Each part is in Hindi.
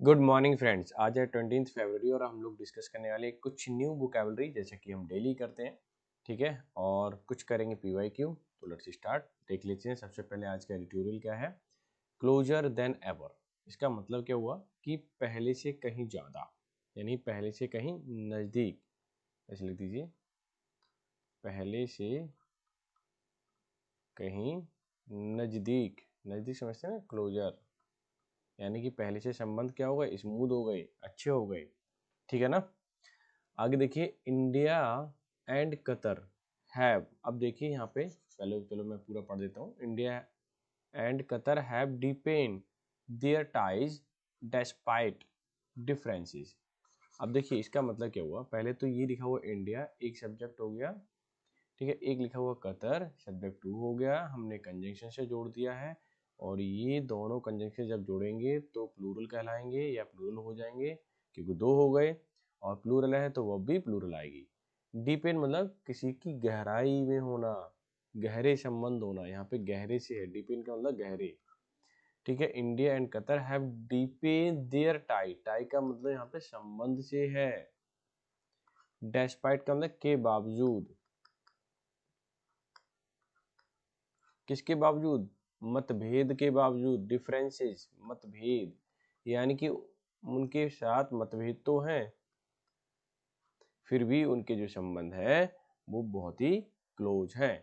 Good morning friends. आज है 20 फरवरी और हम लोग डिस्कस करने वाले कुछ न्यू वोकेबलरी जैसे कि हम डेली करते हैं। ठीक है, और कुछ करेंगे पीवाईक्यू। तो लेट्स स्टार्ट। देख लेते हैं सबसे पहले आज का एडिटोरियल क्या है। क्लोजर देन एवर, इसका मतलब क्या हुआ कि पहले से कहीं ज़्यादा, यानी पहले से कहीं नज़दीक। ऐसे लिख दीजिए, पहले से कहीं नज़दीक। नज़दीक समझते हैं ना, क्लोजर यानी कि पहले से संबंध क्या हो गए, स्मूथ हो गए, अच्छे हो गए। ठीक है ना। आगे देखिए, इंडिया एंड कतर हैव। अब देखिए यहाँ पे पहले चलो मैं पूरा पढ़ देता हूँ। India and Qatar have deepened their ties despite differences. अब देखिए इसका मतलब क्या हुआ। पहले तो ये लिखा हुआ इंडिया, एक सब्जेक्ट हो गया। ठीक है, एक लिखा हुआ कतर, सब्जेक्ट 2 हो गया। हमने कंजंक्शन से जोड़ दिया है, और ये दोनों कंजंक्शन जब जोड़ेंगे तो प्लूरल कहलाएंगे या प्लूरल हो जाएंगे, क्योंकि दो हो गए और प्लूरल है तो वो भी प्लूरल आएगी। डीपेंड मतलब किसी की गहराई में होना, गहरे संबंध होना। यहाँ पे गहरे से है, डीपेंड का मतलब गहरे। ठीक है, India and Qatar have deepened their tie. Tie का मतलब यहाँ पे संबंध से है। डेस्पाइट का मतलब के बावजूद। किसके बावजूद? मतभेद के बावजूद। डिफरेंसेस, मतभेद, यानी कि उनके साथ मतभेद तो हैं, फिर भी उनके जो संबंध है वो बहुत ही क्लोज है।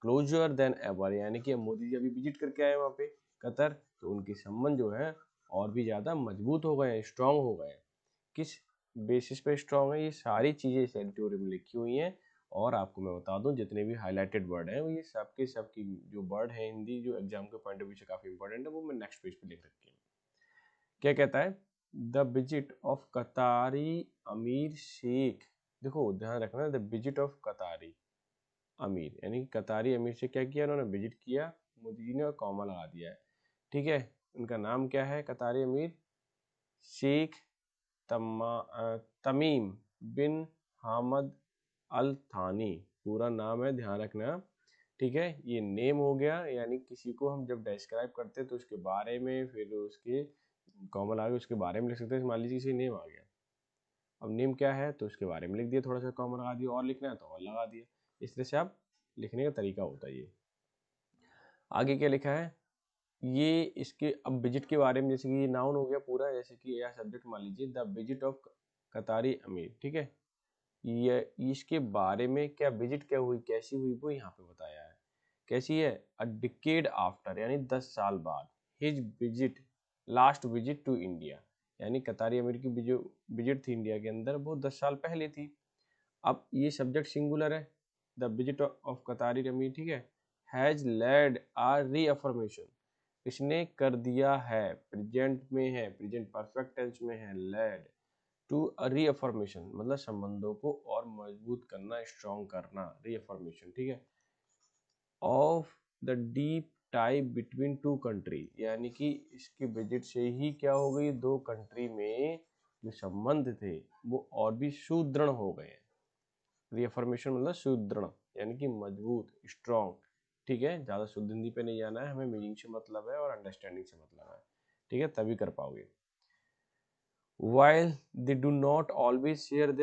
क्लोजर देन एवर, यानी कि मोदी जी अभी विजिट करके आए वहाँ पे कतर, तो उनके संबंध जो है और भी ज़्यादा मजबूत हो गए हैं, स्ट्रांग हो गए हैं। किस बेसिस पे स्ट्रांग है? ये सारी चीज़ें इस एडिटोरियल में लिखी हुई हैं। और आपको मैं बता दूं, जितने भी हाईलाइटेड वर्ड हैं ये सब के सब की जो वर्ड है हिंदी, जो एग्जाम के पॉइंट ऑफ व्यू से काफ़ी इंपॉर्टेंट है, वो मैं नेक्स्ट पेज पे लिख रखी है। क्या कहता है? द विजिट ऑफ कतारी अमीर शेख। देखो ध्यान रखना, द विजिट ऑफ कतारी अमीर, यानी कि कतारी अमीर से क्या किया, उन्होंने विजिट किया मोदी जी ने, और कॉमा लगा दिया है। ठीक है, उनका नाम क्या है? कतारी अमीर शेख तमीम बिन हामद अल थानी, पूरा नाम है, ध्यान रखना। ठीक है, ये नेम हो गया, यानी किसी को हम जब डिस्क्राइब करते हैं तो उसके बारे में, फिर उसके कॉमन आगे उसके बारे में लिख सकते हैं। मान लीजिए किसी नेम आ गया, अब नेम क्या है तो उसके बारे में लिख दिया, थोड़ा सा कॉमन लगा दिया, और लिखना है तो और लगा दिया। इस तरह से आप लिखने का तरीका होता है ये। आगे क्या लिखा है? ये इसके अब विजिट के बारे में, जैसे कि ये नाउन हो गया पूरा, जैसे कि यह सब्जेक्ट मान लीजिए द विजिट ऑफ कतारी अमीर। ठीक है, ये इसके बारे में क्या विजिट क्या हुई, कैसी हुई, वो यहाँ पे बताया है। कैसी है? अ डिकेड आफ्टर, यानी 10 साल बाद। His visit, last visit to India, यानी कतारी अमीर की जो विजिट थी इंडिया के अंदर वो 10 साल पहले थी। अब ये सब्जेक्ट सिंगुलर है, द विजिट ऑफ कतारी अमीर। ठीक है, हैज लेड आ रीअफर्मेशन, इसने कर दिया है, प्रेजेंट में है, प्रेजेंट परफेक्ट टेंस में है, लेड टू रीअफर्मेशन मतलब संबंधों को और मजबूत करना, स्ट्रॉन्ग करना, रीअफर्मेशन। ठीक है, of the deep tie between two country, यानी कि इसके विजिट से ही क्या हो गई, दो कंट्री में जो संबंध थे वो और भी सुदृढ़ हो गए। रीअफर्मेशन मतलब सुदृढ़, यानी कि मजबूत, स्ट्रॉन्ग। ठीक है, ज़्यादा शुद्ध हिंदी पे नहीं जाना है हमें, मीनिंग से मतलब है और अंडरस्टैंडिंग से मतलब है। ठीक है, तभी कर पाओगे। While they do not always share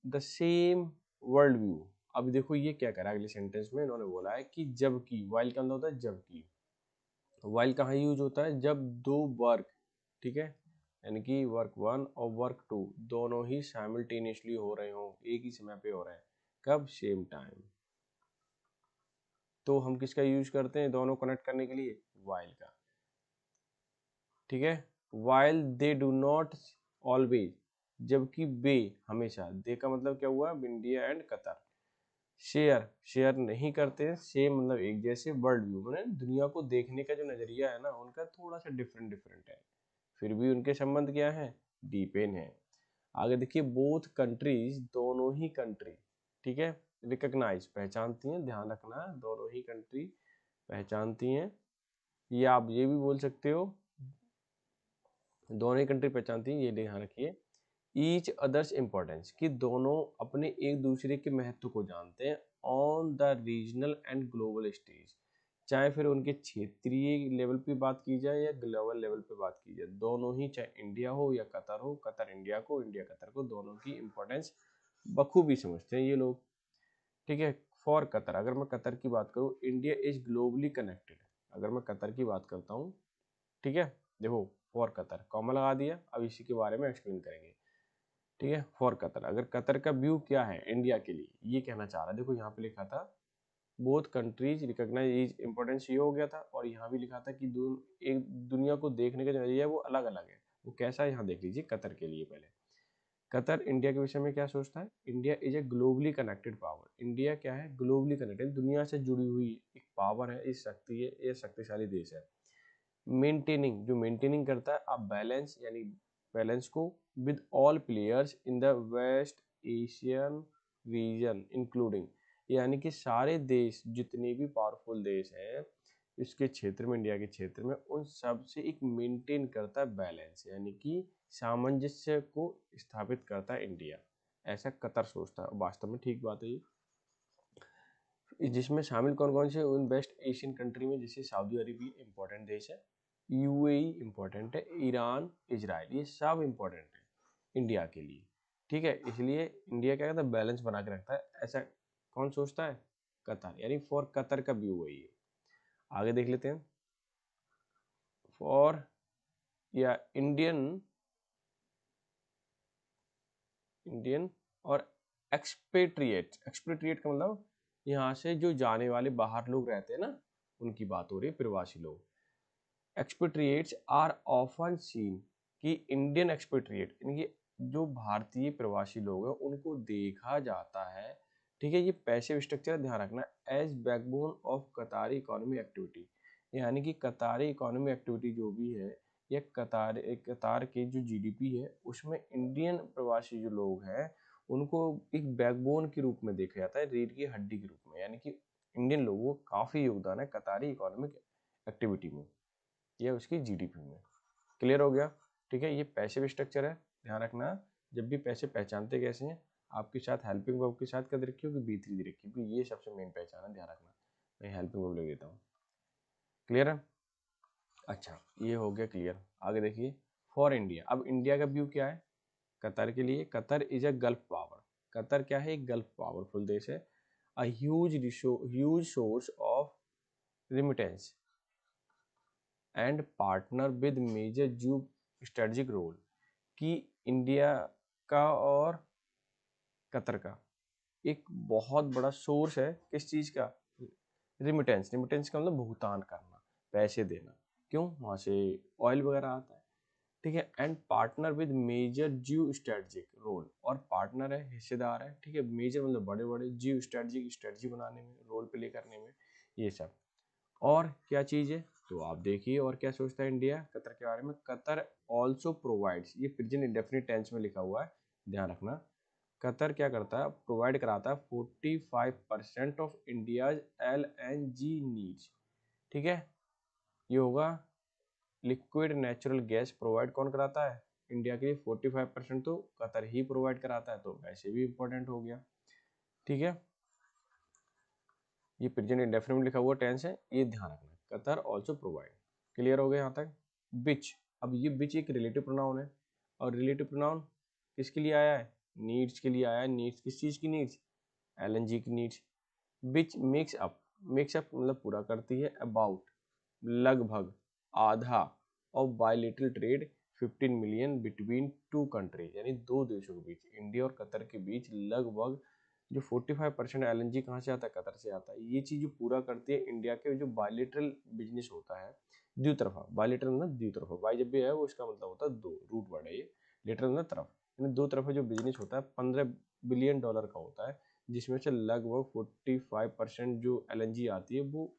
the same world view। अब देखो ये क्या करा अगले सेंटेंस में, इन्होंने बोला है कि जबकि, while का मतलब होता है जबकि। while कहाँ यूज होता है? जब दो वर्क, ठीक है, यानी कि वर्क 1 और वर्क 2 दोनों ही साइमल्टेनियसली हो रहे हो, एक ही समय पे हो रहे हैं। कब? Same time. तो हम किसका यूज करते हैं दोनों कनेक्ट करने के लिए? while का। ठीक है, while they do not always, जबकि वे हमेशा, दे का मतलब क्या हुआ? India and Qatar. Share, share नहीं करते, सेम मतलब एक जैसे, वर्ल्ड व्यू मतलब दुनिया को देखने का जो नजरिया है ना उनका थोड़ा सा डिफरेंट डिफरेंट है, फिर भी उनके संबंध क्या है? डीपेन है। आगे देखिए, बोथ कंट्रीज, दोनों ही कंट्री, ठीक है, रिकॉग्नाइज पहचानती हैं, ध्यान रखना, दोनों ही कंट्री पहचानती हैं। या आप ये भी बोल सकते हो दोनों ही कंट्री पहचानती हैं, ये ध्यान रखिए। ईच अदर्स इम्पोर्टेंस, कि दोनों अपने एक दूसरे के महत्व को जानते हैं, on the regional and global stage, चाहे फिर उनके क्षेत्रीय लेवल पे बात की जाए या ग्लोबल लेवल पे बात की जाए, दोनों ही, चाहे इंडिया हो या कतर हो, कतर इंडिया को, इंडिया कतर को, दोनों की इंपॉर्टेंस बखूबी समझते हैं ये लोग। ठीक है। फॉर कतर, अगर मैं कतर की बात करूँ, इंडिया इज ग्लोबली कनेक्टेड। अगर मैं कतर की बात करता हूँ, ठीक है, देखो फॉर कतर कॉमा लगा दिया, अब इसी के बारे में एक्सप्लेन करेंगे। ठीक है, फॉर कतर, अगर कतर का व्यू क्या है इंडिया के लिए, ये कहना चाह रहा है। देखो यहाँ पे लिखा था बोथ कंट्रीज रिकॉग्नाइज इंपॉर्टेंस, ये हो गया था, और यहाँ भी लिखा था कि एक दुनिया को देखने का जो नजरिया है वो अलग अलग है। वो कैसा है यहाँ देख लीजिए कतर के लिए। पहले कतर इंडिया के विषय में क्या सोचता है, India is a globally connected power. India क्या है, ग्लोबली कनेक्टेड, दुनिया से जुड़ी हुई एक पावर है, इस शक्ति है, ये शक्तिशाली देश है। मेंटेनिंग, जो मेंटेनिंग करता है अब बैलेंस, यानी बैलेंस को with all players in the West Asian region including, यानी कि सारे देश, जितने भी पावरफुल देश हैं इसके क्षेत्र में, इंडिया के क्षेत्र में, उन सब से एक मेंटेन करता है बैलेंस, यानी कि सामंजस्य को स्थापित करता है इंडिया। ऐसा कतर सोचता है, वास्तव में ठीक बात है ये। जिसमें शामिल कौन कौन से, उन वेस्ट एशियन कंट्री में जैसे सऊदी अरेबिया इंपॉर्टेंट देश है, यूएई इंपॉर्टेंट है, ईरान, इजराइल, ये सब इंपॉर्टेंट है इंडिया के लिए। ठीक है, इसलिए इंडिया क्या करता है, बैलेंस बना के रखता है। ऐसा कौन सोचता है, कतर, यानी फॉर कतर का व्यू वही है। आगे देख लेते हैं। फॉर या इंडियन और एक्सपेट्रिएट का मतलब यहाँ से जो जाने वाले बाहर लोग रहते हैं ना, उनकी बात हो रही है, प्रवासी लोग। एक्सपेट्रिएट्स आर ऑफन सीन, कि इंडियन एक्सपेट्रिएट, यानी कि जो भारतीय प्रवासी लोग हैं उनको देखा जाता है, ठीक है, ये पैसिव स्ट्रक्चर ध्यान रखना, as backbone of Qatari economy activity, यानी कि कतारी इकोनॉमी एक्टिविटी जो भी है, ये कतार के जो जीडीपी है उसमें इंडियन प्रवासी जो लोग हैं उनको एक बैकबोन के रूप में देखा जाता है, रीढ़ की हड्डी के रूप में, यानी कि इंडियन लोगों का काफी योगदान है कतारी इकोनॉमिक एक्टिविटी में या उसकी जीडीपी में। क्लियर हो गया। ठीक है, ये पैसिव स्ट्रक्चर है, ध्यान रखना। जब भी पैसे पहचानते कैसे हैं, आपके साथ हेल्पिंग वर्ब के साथ क्या दे रखी होगी, बी3 दे रखी होगी, ये सबसे मेन पहचान है, ध्यान रखना। मैं हेल्पिंग वर्ब लिख देता हूँ। क्लियर है। अच्छा, ये हो गया क्लियर। आगे देखिए, फॉर इंडिया, अब इंडिया का व्यू क्या है कतर के लिए। Qatar is a gulf power, Qatar क्या है, एक गल्फ पावरफुल देश है। A huge source of remittance and partner with major geostrategic role, कि इंडिया का और कतर का एक बहुत बड़ा सोर्स है किस चीज का, रिमिटेंस। रिमिटेंस का मतलब भुगतान करना, पैसे देना, क्यों, वहां से ऑयल वगैरह आता है। ठीक है, and partner with major geostrategic role, और पार्टनर है, हिस्सेदार है। ठीक है, मेजर मतलब बड़े बड़े, जियो स्ट्रेटजिक, स्ट्रेटजी बनाने में, रोल प्ले करने में, ये सब। और क्या चीज़ है, तो आप देखिए और क्या सोचता है इंडिया कतर के बारे में। कतर ऑल्सो प्रोवाइड्स, ये प्रेजेंट इंडेफिनिट टेंस में लिखा हुआ है, ध्यान रखना। कतर क्या करता है, प्रोवाइड कराता है 45% ऑफ इंडियाज LNG नीड्स। ठीक है, ये होगा लिक्विड नेचुरल गैस प्रोवाइड कौन कराता है इंडिया के लिए, 45% तो कतर ही प्रोवाइड कराता है, तो वैसे भी इंपॉर्टेंट हो गया। ठीक है, ये प्रेजेंट इंडेफिनिट में लिखा हुआ टेंस है, ये ध्यान रखना, कतर ऑल्सो प्रोवाइड। क्लियर हो गया यहाँ तक। बिच, अब ये बिच एक रिलेटिव प्रोनाउन है, और रिलेटिव प्रोनाउन किसके लिए आया है, नीड्स के लिए आया है। नीड्स किस चीज़ की नीड्स, LNG की नीड्स। बिच मेक्स अप, मेक्स अप मतलब पूरा करती है, अबाउट लगभग आधा, और bilateral trade 15 million between two countries, यानी दो देशों के बीच, इंडिया और कतर के बीच लगभग जो 45% LNG कहाँ से आता है, कतर से आता है। ये चीज़ जो पूरा करती है इंडिया के जो बायलेटरल बिजनेस होता है, द्वितरफा, बायलेटरल मतलब द्वितरफा, बाई जब भी है वो इसका मतलब होता है दो, रूट वर्ड है ये, लेटर मतलब तरफ, यानी दो तरफा जो बिजनेस होता है 15 बिलियन डॉलर का होता है, जिसमें से लगभग 45% जो LNG आती है वो,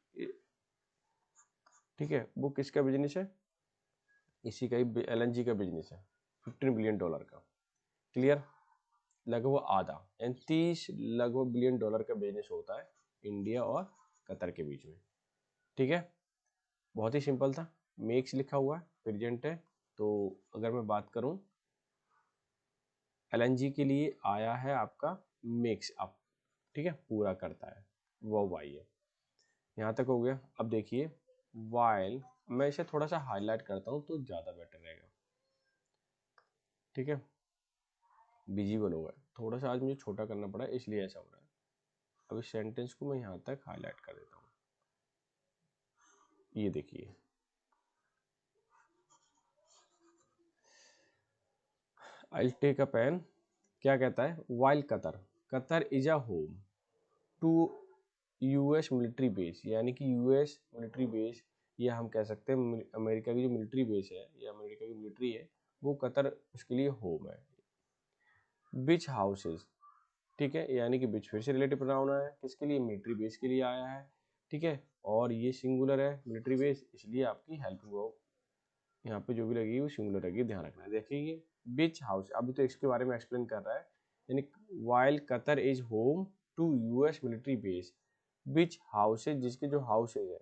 ठीक है, वो किसका बिजनेस है, इसी का ही LNG का बिजनेस है, 15 बिलियन डॉलर का। क्लियर, लगभग आधा, यानी 30 लगभग बिलियन डॉलर का बिजनेस होता है इंडिया और कतर के बीच में। ठीक है, बहुत ही सिंपल था, मेक्स लिखा हुआ है, प्रेजेंट है, तो अगर मैं बात करूं LNG के लिए आया है आपका मेक्स अप, ठीक है, पूरा करता है, वो वाई है। यहाँ तक हो गया। अब देखिए वाइल, मैं इसे थोड़ा सा हाईलाइट करता हूँ तो ज़्यादा बेटर रहेगा, ठीक है। विजिबल होगा, थोड़ा सा आज मुझे छोटा करना पड़ा इसलिए ऐसा हो रहा है। अब इस सेंटेंस को मैं यहाँ तक हाईलाइट कर देता हूँ, ये देखिए। आई टेक अ पेन, क्या कहता है, while Qatar, Qatar is a home to US military base, यानी कि यूएस मिलिट्री बेस, या हम कह सकते हैं अमेरिका की जो मिलिट्री बेस है या अमेरिका की मिलिट्री है वो कतर उसके लिए होम है। बिच हाउसेज, ठीक है, यानी कि बिच फिर से रिलेटिव प्रोनाउन है, किसके लिए, मिलिट्री बेस के लिए आया है, ठीक है। और ये सिंगुलर है मिलिट्री बेस, इसलिए आपकी हेल्पिंग वर्ब यहाँ पे जो भी लगेगी वो सिंगुलर रहेगी, ध्यान रखना है। देखिए ये बिच हाउस, अभी तो इसके बारे में एक्सप्लेन कर रहा है, यानी while Qatar is home to US military base, which houses, जिसके जो हाउसेज है,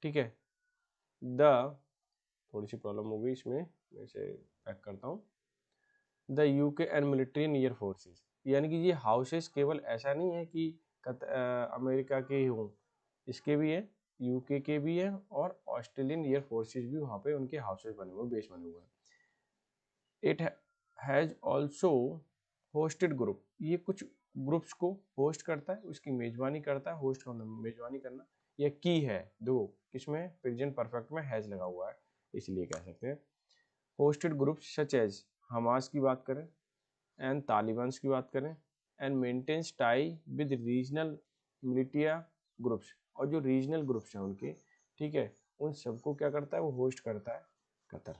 ठीक है। द, थोड़ी सी प्रॉब्लम हो गई इसमें, मैं इसे पैक करता हूँ। The UK and military and air forces, यानी कि ये हाउसेस केवल ऐसा नहीं है कि अमेरिका के ही हों, इसके भी है, यूके के भी है, और ऑस्ट्रेलियन एयर फोर्सेज भी वहाँ पे उनके हाउसेस बने हुए, बेस बने हुए हैं। It has also hosted group, ये कुछ ग्रुप्स को होस्ट करता है, उसकी मेजबानी करता है, होस्ट करना मेजबानी करना, या की है दो, किसमें, प्रेजेंट परफेक्ट में हैज लगा हुआ है, इसलिए कह सकते हैं। Hosted groups such as, Hamas की बात करें, एंड तालिबान्स की बात करें, and maintains tie with regional militia groups, और जो रीजनल ग्रुप्स हैं उनके, ठीक है, उन सबको क्या करता है, वो होस्ट करता है कतर,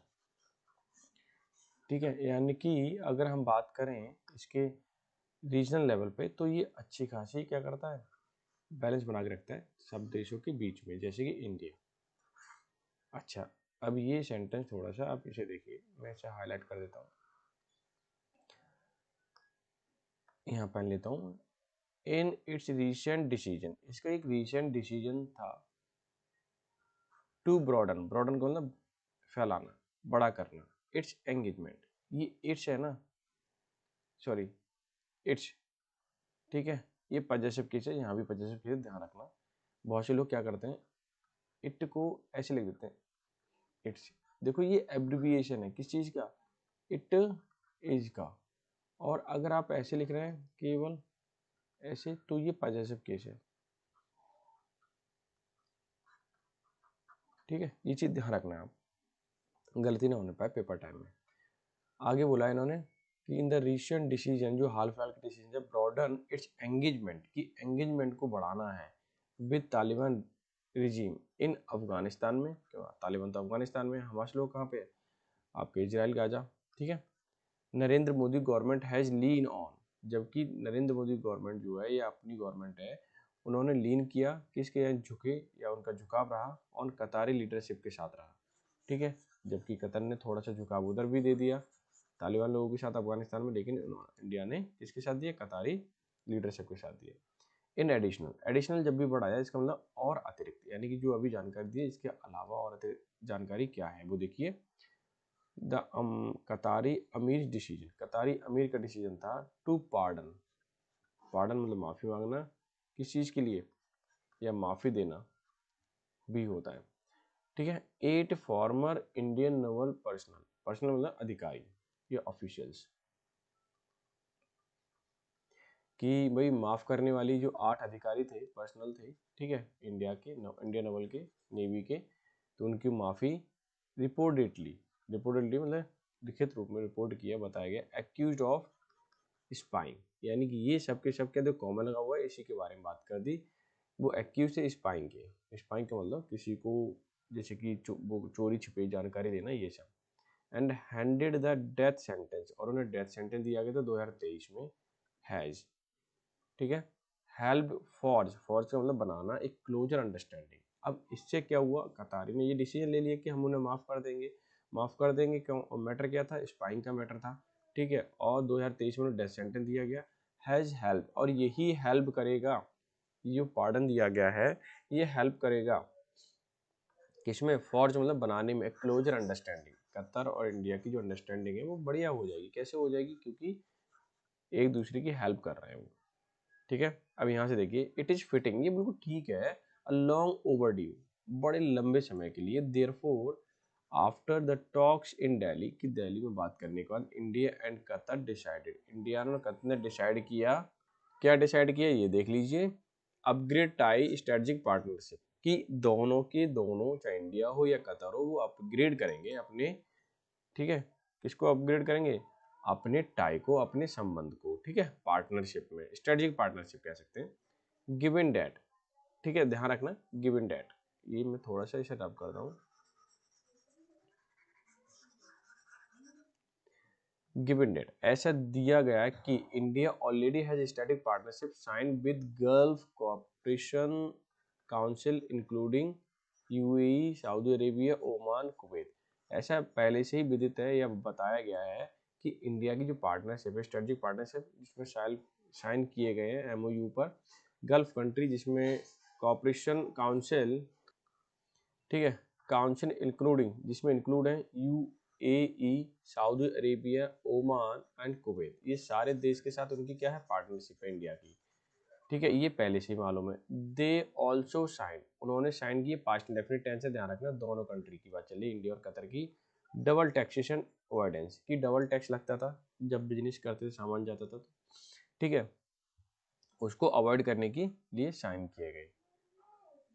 ठीक है। यानी कि अगर हम बात करें इसके रीजनल लेवल पे तो ये अच्छी खासी क्या करता है, बैलेंस बना के रखता है सब देशों के बीच में, जैसे कि इंडिया। अच्छा, अब ये सेंटेंस थोड़ा सा आप इसे देखिए, मैं इसे हाईलाइट कर देता हूँ, यहाँ पहन लेता हूँ। इन इट्स रिसेंट डिसीजन, इसका एक रिसेंट डिसीजन था, टू ब्रॉडन, ब्रॉडन को मतलब फैलाना, बड़ा करना, इट्स एंगेजमेंट, ये इट्स है ना, सॉरी इट्स, ठीक है, ये पजेसिव केस है, यहाँ भी पजेसिव केस, ध्यान रखना। बहुत से लोग क्या करते हैं, इट को ऐसे लिख देते हैं, इट्स, देखो ये एब्रिविएशन है किस चीज़ का, इट इज का, और अगर आप ऐसे लिख रहे हैं केवल ऐसे तो ये पजेसिव केस है, ठीक है। ये चीज़ ध्यान रखना है आप, गलती ना होने पाए पेपर टाइम में। आगे बोला इन्होंने कि इन द रिसेंट डिसीजन, जो हाल फिलहाल के डिसीजन है, ब्रॉडन इट्स एंगेजमेंट, की एंगेजमेंट को बढ़ाना है विद तालिबान रिजीम इन अफगानिस्तान में, क्यों, तालिबान तो अफगानिस्तान में, हमास लोग कहाँ पे है, आपके इजराइल गाजा, ठीक है। Narendra Modi government has lean on, जबकि नरेंद्र मोदी गवर्नमेंट जो है, ये अपनी गवर्नमेंट है, उन्होंने लीन किया किसके, यहाँ झुके, या उनका झुकाव रहा ऑन कतारी लीडरशिप के साथ रहा, ठीक है। जबकि कतर ने थोड़ा सा झुकाव उधर भी दे दिया तालिबान लोगों के साथ अफगानिस्तान में, लेकिन इंडिया ने किसके साथ दिया, कतारी लीडरशिप के साथ दिया। इन एडिशनल, एडिशनल जब भी बढ़ाया इसका मतलब और अतिरिक्त, यानी कि जो अभी जानकारी दी है इसके अलावा और अतिरिक्त जानकारी क्या है वो देखिए। द कतारी अमीर डिसीजन, कतारी अमीर का डिसीजन था टू पार्डन, पार्डन मतलब माफ़ी मांगना, किस चीज़ के लिए, या माफ़ी देना भी होता है, ठीक है। 8 former Indian naval personal, personal मतलब अधिकारी या ऑफिशियल्स, कि भाई माफ़ करने वाली जो 8 अधिकारी थे, पर्सनल थे, ठीक है, इंडिया के, इंडियन नेवल के, नेवी के, तो उनकी माफ़ी रिपोर्टेडली, रिपोर्टेडली मतलब लिखित रूप में रिपोर्ट किया, बताया गया, एक्यूज ऑफ स्पाइंग, यानी कि ये सब के सब के कॉमन लगा हुआ है, इसी के बारे में बात कर दी। वो एक्यूज है स्पाइंग के, स्पाइंग का मतलब किसी को जैसे कि चोरी छिपी जानकारी देना, ये सब। And handed the death sentence, और उन्हें डेथ सेंटेंस दिया गया था 2023 में, हैज, ठीक है। हेल्प फॉर्ज, फॉर्ज का मतलब बनाना, एक क्लोजर अंडरस्टैंडिंग। अब इससे क्या हुआ, कतारी ने ये डिसीजन ले लिया कि हम उन्हें माफ़ कर देंगे, माफ़ कर देंगे क्यों, और मैटर क्या था, स्पाइंग का मैटर था, ठीक है। और 2023 में डेथ सेंटेंस दिया गया, हैज़ हेल्प, और यही हेल्प करेगा, ये पार्डन दिया गया है ये हेल्प करेगा किसमें, फॉर्ज मतलब बनाने में, क्लोजर अंडरस्टैंडिंग, कतर और इंडिया की जो अंडरस्टैंडिंग है वो बढ़िया हो जाएगी। कैसे हो जाएगी, क्योंकि एक दूसरे की हेल्प कर रहे हैं वो, ठीक है। अब यहाँ से देखिए, इट इज़ फिटिंग, ये बिल्कुल ठीक है, अ लॉन्ग ओवरड्यू, बड़े लंबे समय के लिए। Therefore after the talks in Delhi, कि दिल्ली में बात करने के बाद India and Qatar decided, India और कतर ने डिसाइड किया, क्या डिसाइड किया ये देख लीजिए, अपग्रेड टाई स्ट्रेटेजिक पार्टनरशिप, कि दोनों के दोनों, चाहे इंडिया हो या कतर हो, वो अपग्रेड करेंगे अपने, ठीक है, किसको अपग्रेड करेंगे, अपने टाई को, अपने संबंध को, ठीक है, पार्टनरशिप में, स्ट्रेटेजिक पार्टनरशिप कह सकते हैं। गिवन डैट, ठीक है, ध्यान रखना, गिवन डैट, ये मैं थोड़ा सा इसे रब करता हूँ। गिवन डेट, ऐसा दिया गया कि India already has static partnership sign with Gulf Cooperation Council including UAE, Saudi Arabia, Oman, Kuwait. ऐसा पहले से ही विदित है या बताया गया है कि इंडिया की जो पार्टनरशिप है, स्ट्रेटेजिक पार्टनरशिप, जिसमें साइन किए गए हैं एमओयू पर गल्फ कंट्री, जिसमें कोऑपरेशन काउंसिल, ठीक है, काउंसिल इंक्लूडिंग, जिसमें इंक्लूड है UAE, Saudi Arabia, Oman and Kuwait, ये सारे देश के साथ उनकी क्या है, पार्टनरशिप है इंडिया की, ठीक है, ये पहले से ही मालूम है। दे ऑल्सो साइन, उन्होंने साइन किए, पास्ट इंडेफिनिट टेंस से, ध्यान रखना, दोनों कंट्री की बात चल रही है, इंडिया और कतर की। डबल टैक्सेशन अवॉइडेंस, की डबल टैक्स लगता था जब बिजनेस करते थे, सामान जाता था, ठीक है, उसको अवॉइड करने के लिए साइन किए गए,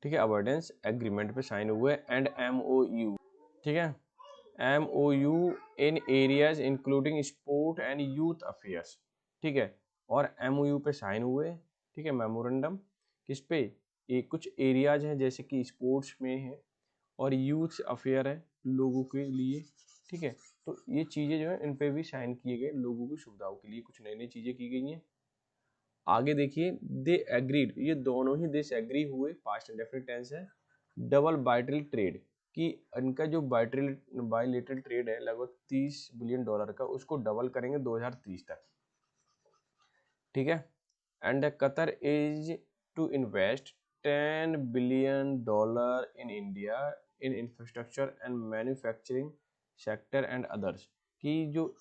ठीक है, अवॉइडेंस एग्रीमेंट पे साइन हुए। एंड एमओयू, ठीक है, MOU in areas including sport and youth affairs, ठीक है, और एमओयू पे साइन हुए, ठीक है, मेमोरेंडम किस पे, ये कुछ एरियाज हैं जैसे कि स्पोर्ट्स में है और यूथ अफेयर है लोगों के लिए, ठीक है, तो ये चीज़ें जो है इन पे भी साइन किए गए, लोगों की सुविधाओं के लिए कुछ नई नई चीज़ें की गई हैं। आगे देखिए, दे एग्रीड, ये दोनों ही देश एग्री हुए, पास्ट इंडेफिनिट टेंस है। डबल बाइलेटरल ट्रेड, कि इनका जो बाइलेटरल ट्रेड है लगभग $30 बिलियन का, उसको डबल करेंगे 2030 तक, ठीक है। And Qatar is to invest $10 billion in India in infrastructure and manufacturing sector and others, कि जो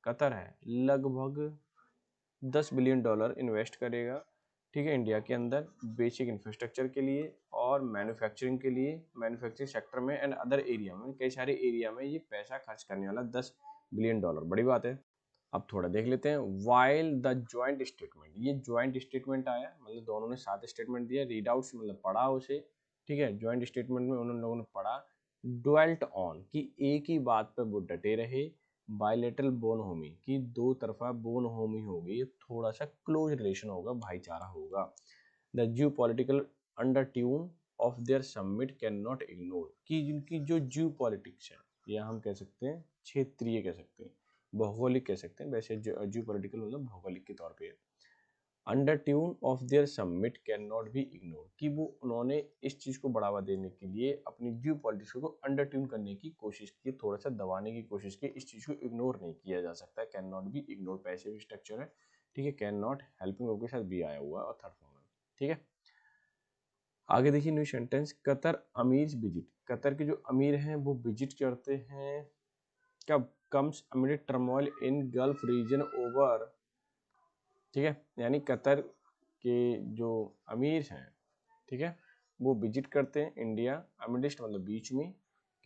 कतर है लगभग $10 बिलियन इन्वेस्ट करेगा, ठीक है, इंडिया के अंदर बेसिक इंफ्रास्ट्रक्चर के लिए और मैन्युफैक्चरिंग के लिए, मैन्युफैक्चरिंग सेक्टर में एंड अदर एरिया में, कई सारे एरिया में ये पैसा खर्च करने वाला $10 बिलियन, बड़ी बात है। अब थोड़ा देख लेते हैं, वाइल द ज्वाइंट स्टेटमेंट, ये ज्वाइंट स्टेटमेंट आया, मतलब दोनों ने साथ स्टेटमेंट दिया, रीड आउट मतलब पढ़ा उसे, ठीक है, ज्वाइंट स्टेटमेंट में उन लोगों ने पढ़ा, ड्वेल्ट ऑन, कि एक ही बात पर वो डटे रहे, बायलेटरल बोनहोमी, कि दो तरफा बोनहोमी होगी, ये थोड़ा सा क्लोज रिलेशन होगा, भाईचारा होगा। The geopolitical undertone of their summit can not ignore, कि जिनकी जो जियो पॉलिटिक्स है, या हम कह सकते हैं क्षेत्रीय कह सकते हैं, भौगोलिक कह सकते हैं, वैसे जियो पॉलिटिकल मतलब भौगोलिक के तौर पे, under tune of their summit can not be ignore, कि वो उन्होंने इस चीज़ को बढ़ावा देने के लिए अपनी जियो पॉलिटिक्स को अंडर ट्यून करने की कोशिश की, थोड़ा सा दबाने की कोशिश की, इस चीज़ को इग्नोर नहीं किया जा सकता, can not be ignore passive structure है, ठीक है, कैन नॉट हेल्पिंग वर्ब के साथ बी आया हुआ और थर्ड फॉर्म है, ठीक है। आगे देखिए new sentence, Qatar emir visit, Qatar के जो अमीर हैं वो विजिट करते हैं, कब, comes amid turmoil in gulf region over, ठीक है, यानी कतर के जो अमीर हैं, ठीक है, वो विजिट करते हैं इंडिया, अमिडिस्ट मतलब बीच में,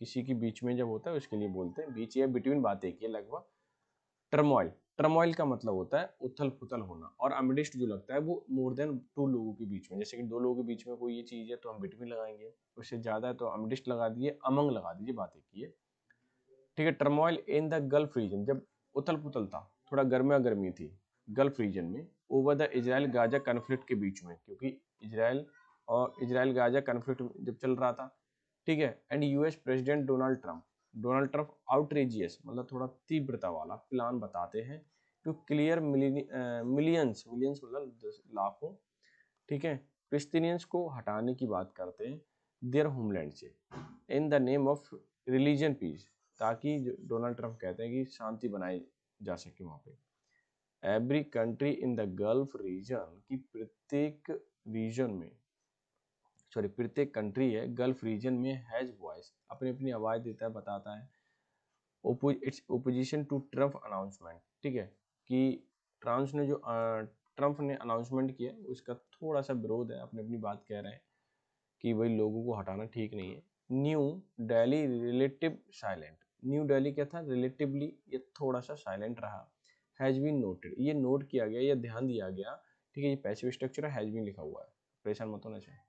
किसी की बीच में जब होता है उसके लिए बोलते हैं, बीच या बिटवीन बात एक ही है लगभग। टर्मोइल, टर्मोइल का मतलब होता है उथल पुथल होना, और अमिडिस्ट जो लगता है वो मोर देन टू लोगों के बीच में, जैसे कि दो लोगों के बीच में कोई ये चीज़ है तो हम बिटवीन लगाएंगे, उससे ज़्यादा है तो अमिडिस्ट लगा दिए, अमंग लगा दीजिए, बात एक ही है, ठीक है। Turmoil in the gulf region, जब उथल पुथल था, थोड़ा गर्मा गर्मी थी गल्फ रीजन में, over the Israel Gaza conflict के बीच में, क्योंकि इजराइल गाजा कन्फ्लिक्ट जब चल रहा था, ठीक है। And US president Donald Trump outrageous मतलब थोड़ा तीव्रता वाला प्लान बताते हैं टू क्लियर मिलियंस मिलियंस मतलब लाखों, ठीक है, फिलिस्तीनियंस को हटाने की बात करते हैं देयर होमलैंड से, in the name of religion peace, ताकि डोनाल्ड ट्रम्प कहते हैं कि शांति बनाई जा सके वहाँ पे। Every country in the gulf region, की प्रत्येक रीजन में, सॉरी प्रत्येक कंट्री है गल्फ रीजन में, हैज वॉइस, अपनी अपनी आवाज़ देता है, बताता है, its opposition to Trump announcement, ठीक है, कि ट्रम्प ने अनाउंसमेंट किया उसका थोड़ा सा विरोध है, अपनी अपनी बात कह रहे हैं, कि भाई लोगों को हटाना ठीक नहीं है। New Delhi relative silent, new Delhi क्या था, रिलेटिवली ये थोड़ा सा साइलेंट रहा। हैज बीन नोटेड, ये नोट किया गया या ध्यान दिया गया, ठीक है, ये पैसिव स्ट्रक्चर है, हैज बीन लिखा हुआ है, परेशान मत होना चाहिए,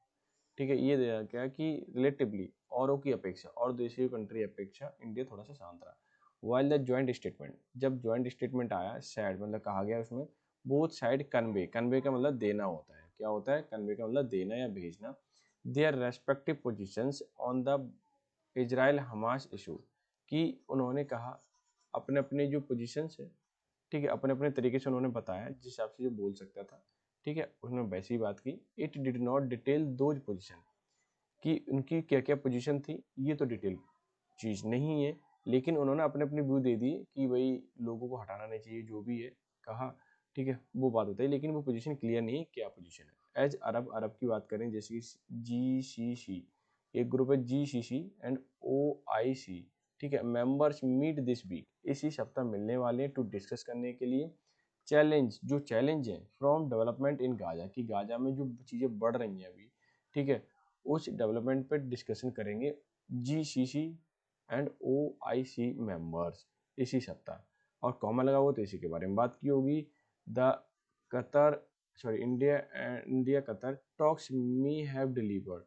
ठीक है। ये दिया गया कि रिलेटिवली औरों की अपेक्षा और देशी कंट्री अपेक्षा इंडिया थोड़ा सा शांत रहा। वाइल द ज्वाइंट स्टेटमेंट, जब ज्वाइंट स्टेटमेंट आया, सैड मतलब कहा गया उसमें बोथ साइड कन्वे, कन्वे का मतलब देना होता है, क्या होता है कन्वे का मतलब देना या भेजना, their respective positions on the Israel Hamas issue, कि उन्होंने कहा अपने अपने जो पोजीशंस है, ठीक है, अपने अपने तरीके से उन्होंने बताया जिस हिसाब से जो बोल सकता था, ठीक है, उन्होंने वैसी ही बात की। It did not detail those position, कि उनकी क्या क्या पोजीशन थी ये तो डिटेल चीज़ नहीं है, लेकिन उन्होंने अपने अपनी व्यू दे दी कि भाई लोगों को हटाना नहीं चाहिए जो भी है कहा, ठीक है, वो बात होता है, लेकिन वो पोजीशन क्लियर नहीं है क्या पोजीशन है। एज अरब, अरब की बात करें जैसे कि GCC, एक ग्रुप है GCC एंड OIC, ठीक है, मेंबर्स मीट दिस वीक, इसी सप्ताह मिलने वाले हैं टू डिस्कस करने के लिए चैलेंज, जो चैलेंज है फ्रॉम डेवलपमेंट इन गाजा, कि गाजा में जो चीज़ें बढ़ रही हैं अभी, ठीक है, उस डेवलपमेंट पे डिस्कशन करेंगे GCC एंड OIC मेंबर्स इसी सप्ताह। और कॉमा लगा हुआ तो इसी के बारे में बात की होगी। The Qatar sorry India Qatar talks may have delivered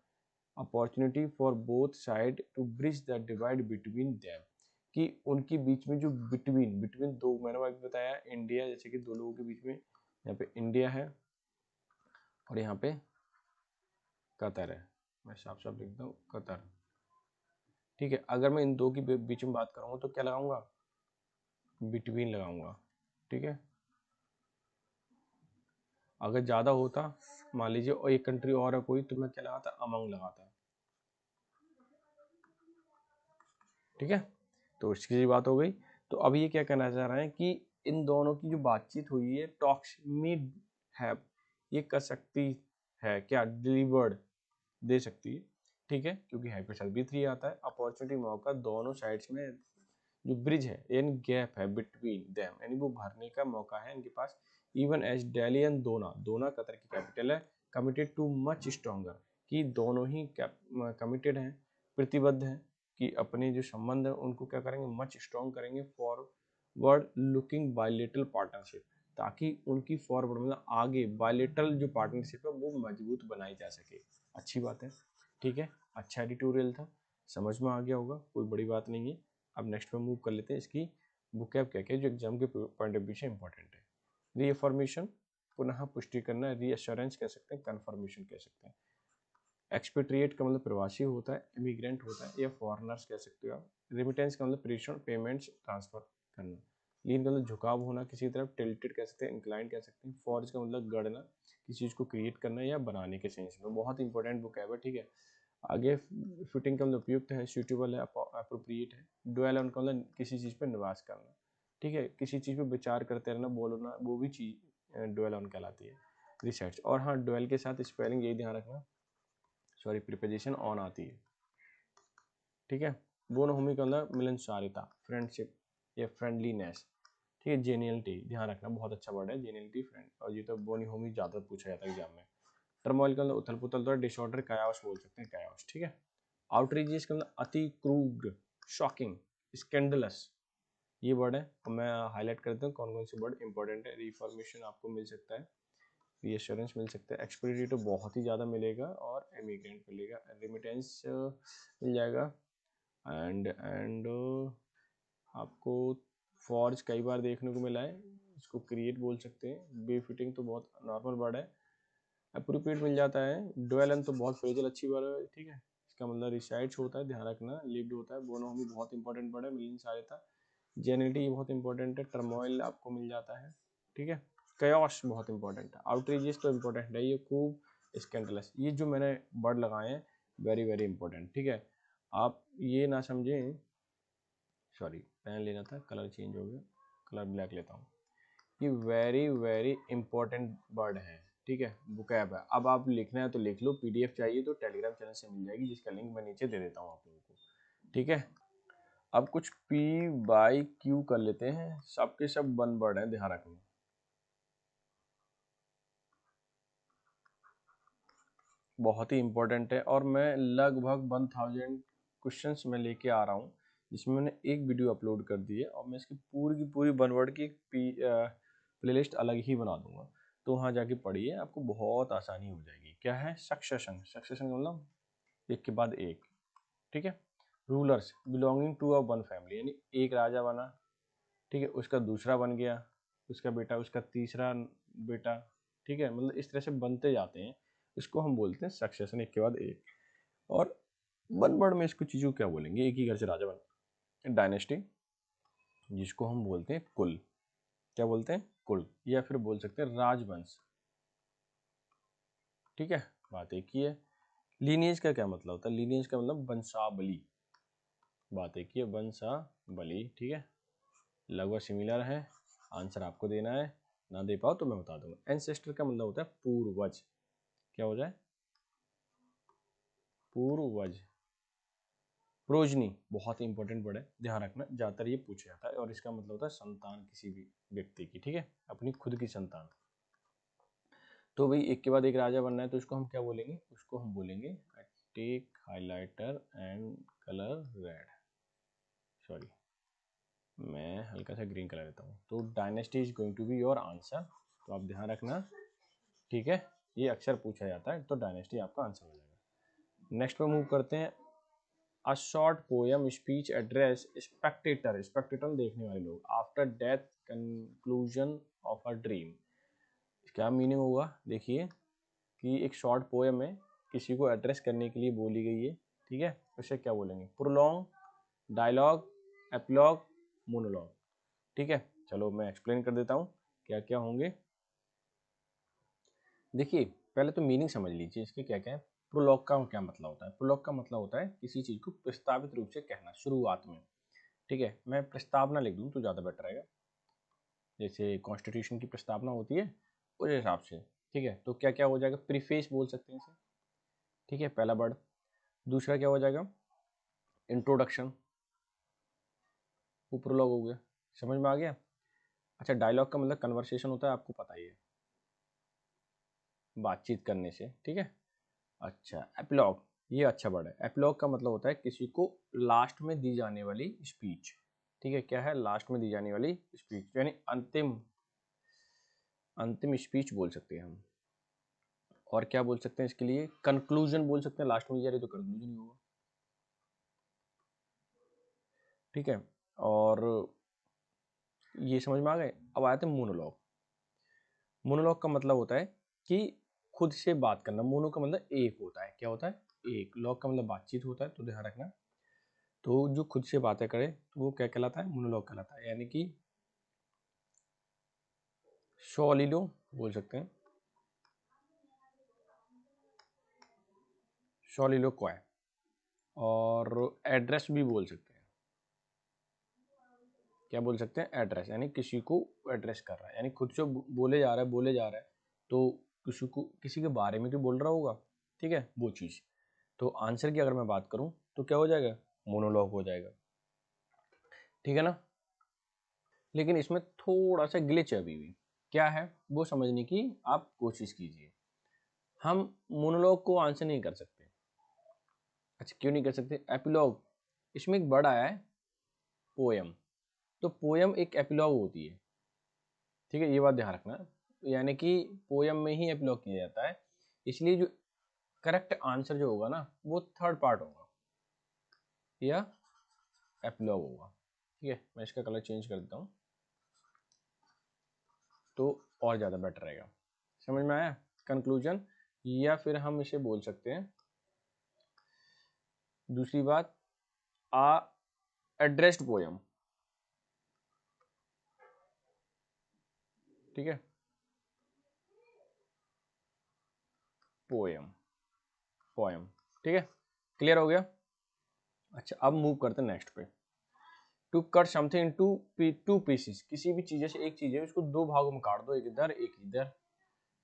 opportunity for both side to bridge the divide between them, कि उनके बीच में जो बिटवीन बिटवीन दो, मैंने अभी बताया इंडिया, जैसे कि दो लोगों के बीच में यहाँ पे इंडिया है और यहाँ पे कतर है, मैं साफ साफ लिखता हूँ कतर, ठीक है। अगर मैं इन दो के बीच में बात करूँगा तो क्या लगाऊंगा, बिटवीन लगाऊंगा, ठीक है। अगर ज़्यादा होता मान लीजिए और एक कंट्री और है कोई, तो मैं क्या लगाता, अमंग लगाता, ठीक है। तो इसकी बात हो गई। तो अब ये क्या कहना चाह रहे हैं कि इन दोनों की जो बातचीत हुई है, टॉक्स में है, ये कर सकती है क्या, डिलीवर्ड दे सकती है, ठीक है, क्योंकि है के साथ B3 आता है, अपॉर्चुनिटी मौका दोनों साइड्स में जो ब्रिज है यानी गैप है बिटवीन देम, यानी वो भरने का मौका है इनके पास। इवन एज दिल्ली एंड दोना, दोना कतर की कैपिटल है, कमिटेड टू मच स्ट्रॉन्गर, कि दोनों ही कमिटेड हैं, प्रतिबद्ध हैं कि अपने जो संबंध है उनको क्या करेंगे, मच स्ट्रॉन्ग करेंगे, फॉरवर्ड लुकिंग बायलेटरल पार्टनरशिप, ताकि उनकी फॉरवर्ड मतलब आगे बायलेटरल जो पार्टनरशिप है वो मजबूत बनाई जा सके। अच्छी बात है, ठीक है, अच्छा एडिटोरियल था, समझ में आ गया होगा, कोई बड़ी बात नहीं है। अब नेक्स्ट पे मूव कर लेते हैं, इसकी बुकैब क्या क्या जो एग्जाम के पॉइंट ऑफ व्यू से इंपॉर्टेंट है। रीअफर्मेशन पुनः पुष्टि करना, रीअश्योरेंस कह सकते हैं, कन्फर्मेशन कह सकते हैं। एक्सपेट्रिएट का मतलब प्रवासी होता है, इमिग्रेंट होता है या फॉरेनर्स कह सकते हो आप। रेमिटेंस का मतलब प्रेषण, पेमेंट्स ट्रांसफर करना। लीन का मतलब झुकाव होना किसी तरफ, टिल्टेड कह सकते हैं, इंक्लाइंड कह सकते हैं। फॉर्ज का मतलब गढ़ना, किसी चीज़ को क्रिएट करना या बनाने के सेंस में, बहुत इंपॉर्टेंट बुक है, ठीक है। आगे फिटिंग का मतलब उपयुक्त है, सूटेबल है, अप्रोप्रिएट है। डुअल ऑन का मतलब किसी चीज़ पर निवास करना, ठीक है, किसी चीज़ पे विचार करते रहना, बोलना, वो भी चीज़ डुअल ऑन कहलाती है। रिसर्च, और हाँ डुअल के साथ स्पेलिंग यही ध्यान रखना, सॉरी प्रिपोजिशन ऑन आती है, ठीक है। बोनहोमी का मतलब मिलनसारिता, फ्रेंडशिप या फ्रेंडलीनेस, ठीक है। जेनियलिटी ध्यान रखना, बहुत अच्छा वर्ड है जेनियलिटी, फ्रेंड, और ये तो बोनीहोमी ज़्यादा पूछा जाता है एग्जाम में। टर्मोइल का मतलब उथल पुथल, तो डिसऑर्डर, कायास बोल सकते हैं, कायास, ठीक है। आउटरीजियस का मतलब अति क्रूर, शॉकिंग, स्कैंडलस, ये वर्ड है, तो मैं हाईलाइट करता हूँ कौन कौन से वर्ड इंपॉर्टेंट है। रिफॉर्मेशन आपको मिल सकता है, रीअश्योरेंस मिल सकता है, एक्सपायरी तो बहुत ही ज़्यादा मिलेगा, और इमिग्रेंट मिलेगा, रेमिटेंस मिल जाएगा, एंड आपको फॉर्ज कई बार देखने को मिला है, इसको क्रिएट बोल सकते हैं। बेफिटिंग तो बहुत नॉर्मल वर्ड है, अप्रोप्रिएट मिल जाता है। डुअलन तो बहुत फ्रेजल अच्छी वर्ड है, ठीक है, इसका मतलब रिसाइड्स होता है, ध्यान रखना, लिव्ड होता है। बोनोमी बहुत इंपॉर्टेंट वर्ड है, मिलियन सहायता। जेनिटी बहुत इंपॉर्टेंट है, टर्मोइल आपको मिल जाता है, ठीक है। कयास बहुत इंपॉर्टेंट है, आउटरीजियस तो इंपॉर्टेंट है, ये खूब, स्कैंडलस, ये जो मैंने वर्ड लगाए हैं वेरी वेरी इंपॉर्टेंट, ठीक है। आप ये ना समझें, सॉरी पेन लेना था, कलर चेंज हो गया, कलर ब्लैक लेता हूँ। ये वेरी वेरी इंपॉर्टेंट वर्ड है, ठीक है, बुकैब है। अब आप लिखना है तो लिख लो, PDF चाहिए तो टेलीग्राम चैनल से मिल जाएगी, जिसका लिंक मैं नीचे दे देता हूँ आप लोगों को, ठीक है। अब कुछ P/Q कर लेते हैं, सबके सब वन वर्ड है, ध्यान रखना। बहुत ही इम्पोर्टेंट है और मैं लगभग 1000 क्वेश्चंस में लेके आ रहा हूँ, जिसमें मैंने एक वीडियो अपलोड कर दी है और मैं इसकी पूरी की पूरी 1 वर्ड की प्लेलिस्ट अलग ही बना दूंगा। तो वहाँ जाके पढ़िए, आपको बहुत आसानी हो जाएगी। क्या है? सक्सेशन। सक्सेशन का मतलब एक के बाद एक, ठीक है। Rulers belonging to a one family, यानी एक राजा बना, ठीक है, उसका दूसरा बन गया, उसका बेटा, उसका तीसरा बेटा, ठीक है, मतलब इस तरह से बनते जाते हैं। इसको हम बोलते हैं सक्सेशन, एक के बाद एक। और 1 वर्ड में इसको चीज़ों क्या बोलेंगे? एक ही घर से राजा बना। डायनेस्टी, जिसको हम बोलते हैं कुल। क्या बोलते हैं? कुल। या फिर बोल सकते हैं राजवंश, ठीक है, बात एक ही है। लीनियज का क्या मतलब होता है? लीनियज का मतलब वंशावली, बात एक ही है, वंशावली, ठीक है, लगभग सिमिलर है। आंसर आपको देना है, ना दे पाओ तो मैं बता दूंगा। एंसेस्टर का मतलब होता है पूर्वज। क्या हो जाए? पूर्वज। प्रोजनी बहुत ही इंपॉर्टेंट वर्ड है, ध्यान रखना, ज़्यादातर ये पूछा जाता है। और इसका मतलब होता है संतान, किसी भी व्यक्ति की, ठीक है, अपनी खुद की संतान। तो भाई एक के बाद एक राजा बनना है, तो इसको हम क्या बोलेंगे? उसको हम बोलेंगे take highlighter and colour red, sorry मैं हल्का सा ग्रीन कलर लेता हूँ। तो dynasty is going to be your answer, तो आप ध्यान रखना, ठीक है, ये अक्सर पूछा जाता है, तो डायनेस्टी आपका आंसर हो जाएगा। नेक्स्ट पे मूव करते हैं। A short poem speech address Spectator, Spectator देखने वाले लोग, after death conclusion of a dream. क्या मीनिंग होगा? देखिए कि एक शॉर्ट पोयम है, किसी को एड्रेस करने के लिए बोली गई है, ठीक है, उसे क्या बोलेंगे? प्रोलॉन्ग, डायलॉग, एपिलॉग, मोनोलॉग, ठीक है। चलो मैं एक्सप्लेन कर देता हूँ क्या क्या होंगे। देखिए पहले तो मीनिंग समझ लीजिए इसके क्या क्या है। प्रोलॉग का क्या मतलब होता है? प्रोलॉग का मतलब होता है किसी चीज़ को प्रस्तावित रूप से कहना शुरुआत में, ठीक है। मैं प्रस्तावना लिख दूँ तो ज़्यादा बेटर रहेगा, जैसे कॉन्स्टिट्यूशन की प्रस्तावना होती है उस हिसाब से, ठीक है। तो क्या क्या हो जाएगा? प्रीफेस बोल सकते हैं इसे, ठीक है, पहला वर्ड। दूसरा क्या हो जाएगा? इंट्रोडक्शन, वो प्रोलॉग हो गया, समझ में आ गया। अच्छा, डायलॉग का मतलब कन्वर्सेशन होता है, आपको पता ही है, बातचीत करने से, ठीक है। अच्छा, एपिलॉग, ये अच्छा वर्ड है। एपिलॉग का मतलब होता है किसी को लास्ट में दी जाने वाली स्पीच, ठीक है। क्या है? लास्ट में दी जाने वाली स्पीच, यानी अंतिम, अंतिम स्पीच बोल सकते हैं हम। और क्या बोल सकते हैं इसके लिए? कंक्लूजन बोल सकते हैं, लास्ट में दी जा रही तो कंक्लूजन ही होगा, ठीक है। और ये समझ में आ गए। अब आते हैं मोनोलॉग। मोनोलॉग का मतलब होता है कि खुद से बात करना। मोनो का मतलब एक होता है, क्या होता है? एक। लॉग का मतलब बातचीत होता है, तो ध्यान रखना। तो जो खुद से बातें करे तो वो क्या कहलाता है? मोनोलॉग कहलाता है, यानी कि शॉलिलो बोल सकते हैं, शॉलिलो क्वाय। और एड्रेस भी बोल सकते हैं। क्या बोल सकते हैं? एड्रेस, यानी किसी को एड्रेस कर रहा है, यानी खुद से बोले जा रहा है, बोले जा रहा है, तो किसी को, किसी के बारे में तो बोल रहा होगा, ठीक है, वो चीज़। तो आंसर की अगर मैं बात करूं तो क्या हो जाएगा? मोनोलॉग हो जाएगा, ठीक है ना। लेकिन इसमें थोड़ा सा ग्लिच है अभी भी। क्या है वो समझने की आप कोशिश कीजिए। हम मोनोलॉग को आंसर नहीं कर सकते। अच्छा, क्यों नहीं कर सकते? एपिलॉग, इसमें एक वर्ड आया है पोयम, तो पोयम एक एपिलॉग होती है, ठीक है, ये बात ध्यान रखना। यानी कि पोयम में ही एपिलॉग किया जाता है, इसलिए जो करेक्ट आंसर जो होगा ना वो थर्ड पार्ट होगा या एपिलॉग होगा, ठीक है। मैं इसका कलर चेंज कर देता हूँ तो और ज़्यादा बेटर रहेगा। समझ में आया? कंक्लूजन, या फिर हम इसे बोल सकते हैं, दूसरी बात, आ एड्रेस्ड पोयम, ठीक है, पोयम, पोयम, ठीक है, क्लियर हो गया। अच्छा, अब मूव करते हैं नेक्स्ट पे। To cut something to pieces, किसी भी चीज़ से एक चीज़ है उसको दो भागों में काट दो, एक इधर एक इधर,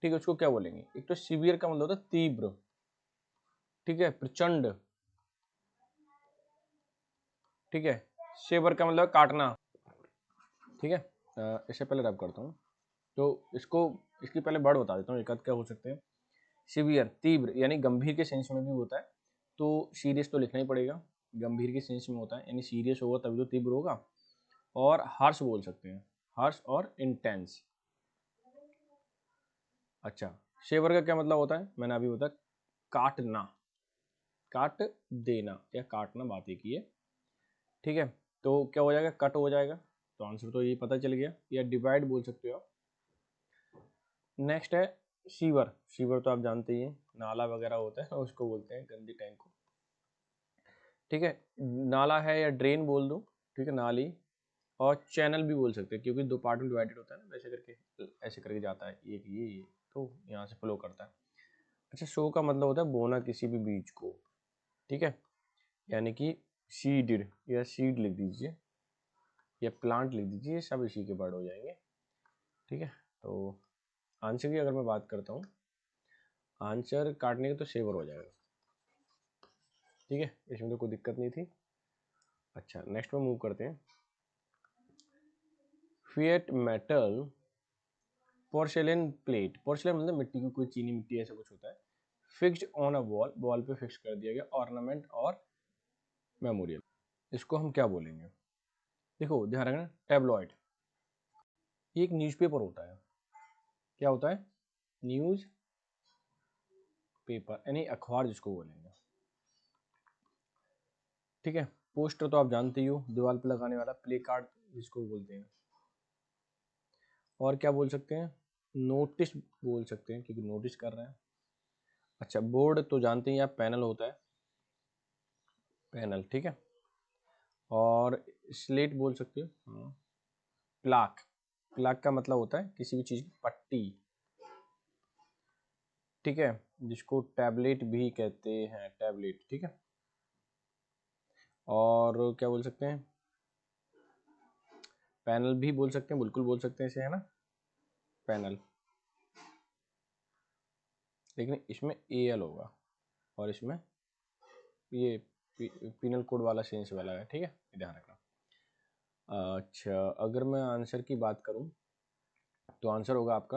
ठीक है, उसको क्या बोलेंगे? एक तो सीवियर का मतलब होता है तीव्र, ठीक है, प्रचंड, ठीक है। सेवर का मतलब काटना, ठीक है। इससे पहले रब करता हूँ, तो इसको, इसकी पहले वर्ड बता देता हूँ, एक आध क्या हो सकते हैं। सीवियर तीव्र यानी गंभीर के सेंस में भी होता है, तो सीरियस तो लिखना ही पड़ेगा, गंभीर के सेंस में होता है यानी सीरियस होगा तभी तो तीव्र होगा। और हार्श बोल सकते हैं, हार्श और इंटेंस। अच्छा, शेवर का क्या मतलब होता है, मैंने अभी बताया, काटना, काट देना या काटना, बात एक ही है। ठीक है, तो क्या हो जाएगा, कट हो जाएगा, तो आंसर तो ये पता चल गया, या डिवाइड बोल सकते हो आप। नेक्स्ट है सीवर। सीवर तो आप जानते ही हैं, नाला वगैरह होता है उसको बोलते हैं, गंदी टैंक को। ठीक है, नाला है या ड्रेन बोल दो, ठीक है, नाली। और चैनल भी बोल सकते हैं, क्योंकि दो पार्ट में डिवाइडेड होता है ना, वैसे करके ऐसे करके जाता है, एक ये तो यहाँ से फ्लो करता है। अच्छा, शो का मतलब होता है बोना किसी भी बीज को, ठीक है, यानी कि सीड या सीड लिख दीजिए या प्लांट लिख दीजिए, सब इसी के वर्ड हो जाएंगे। ठीक है, तो आंसर की अगर मैं बात करता हूँ, आंसर काटने का तो सेवर हो जाएगा। ठीक है, इसमें तो कोई दिक्कत नहीं थी। अच्छा, नेक्स्ट में मूव करते हैं। फिएट मेटल पोर्सेलेन प्लेट, पोर्सेलेन मतलब मिट्टी की कोई चीनी मिट्टी ऐसा कुछ होता है, fixed on a wall, wall पे फिक्स कर दिया गया, ऑर्नामेंट और मेमोरियल। इसको हम क्या बोलेंगे, देखो ध्यान रखना, टेबलॉइड, ये एक न्यूज़पेपर होता है। क्या होता है, न्यूज़ पेपर यानी अखबार जिसको बोलेंगे। ठीक है, पोस्टर तो आप जानते ही हो, दीवार पे लगाने वाला, प्ले कार्ड जिसको बोलते हैं। और क्या बोल सकते हैं, नोटिस बोल सकते हैं, क्योंकि नोटिस कर रहे हैं। अच्छा, बोर्ड तो जानते ही आप, पैनल होता है, पैनल। ठीक है, और स्लेट बोल सकते हो, हाँ। प्लाक, प्लाक का मतलब होता है किसी भी चीज़ की पट्टी। ठीक है, जिसको टैबलेट भी कहते हैं, टैबलेट। ठीक है, और क्या बोल सकते हैं, पैनल भी बोल सकते हैं, बिल्कुल बोल सकते हैं इसे, है ना, पैनल। लेकिन इसमें एल होगा और इसमें ये पीनल कोड वाला सेंस वाला है। ठीक है, ध्यान रखना। अच्छा, अगर मैं आंसर की बात करूं तो आंसर होगा आपका